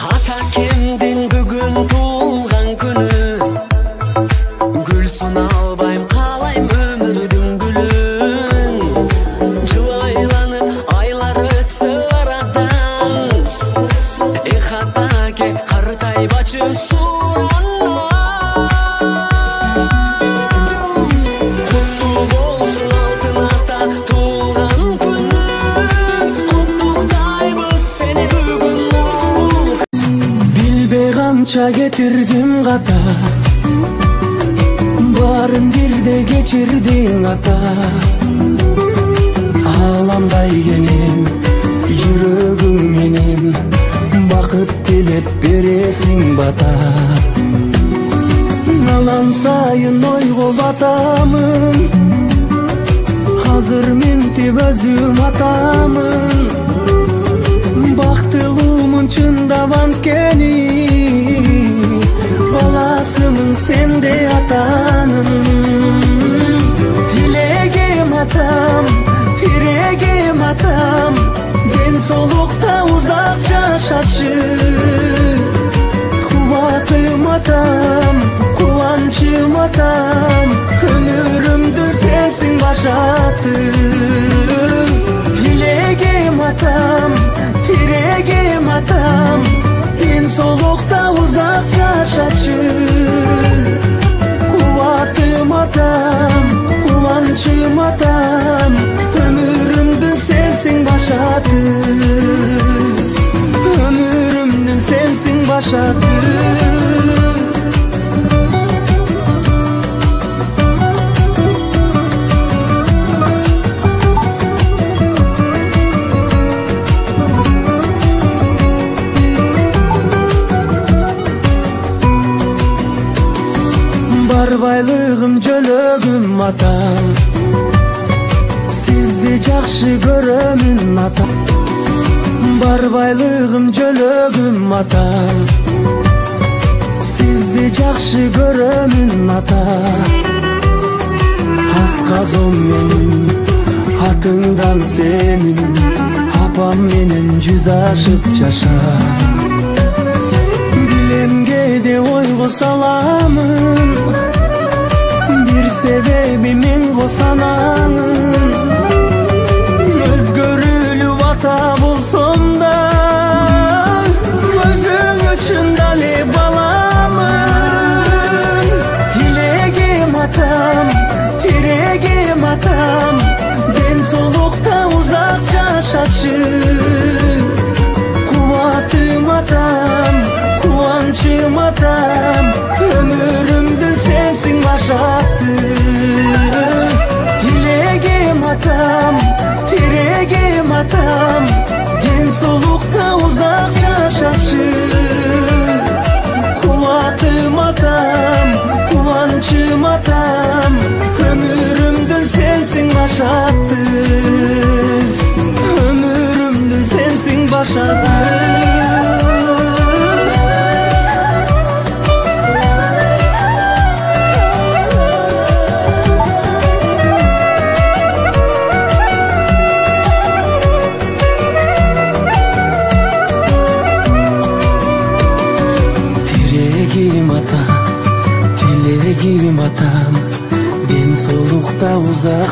Ата кемдин бүгүн туулган күнү, гүлсүн албайм каалайм өмүрдүн гүлүн. Жыл айланып айлар өтсө арадан, эх атаке картайбачы сурандан. Куттуу болсун алтын ата туулган күнү, куттуктайбыз сени бүгүн. Билбей канча кетирдим ката, барын бирде кечирдиң ата. Ааламдай кенен жүрөгүң менен, бакыт тилеп бересиң бата. Алан сайын ойго батамын, азыр ментип өзүм атамын. Бактылуумун чындап анткени, баласымын сенде атанын. Тилегим атам, тирегим атам, ден соолукта узак жашачы. Кубатым атам, кубанчым атам, өмүрүмдү сенсиң башатым. Тилегим атам, тирегим атам, ден соолукта узак жашачы. Кубатым атам, кубанчым атам, өмүрүмдү сенсиң башатым. Өмүрүмдү сенсиң башатым. Бар байлыгым жөлөгүм атам, сизди жакшы көрөмүн атам. Бар байлыгым жөлөгүм атам, сизди жакшы көрөмүн ата. Асказом менин атыңдан сенин, апам менен жүз ашып жаша. Билемге ойго саламын, бир себеби мен босанаңын. Өзгөрүлүп ата болсом да, өзүң үчүн дали баламын. Тилегим атам, тирегим атам, ден соолукта узак жашачы. Кубатым атам, кубанчым атам, өмүрүмдү сенсиң башатым. Тилегим атам, тирегим атам, ден соолукта узак жашачы. Кубатым атам, кубанчым атам, өмүрүмдү сенсиң башатым. Өмүрүмдү сенсиң башатым. Тилегим атам, ден соолукта узак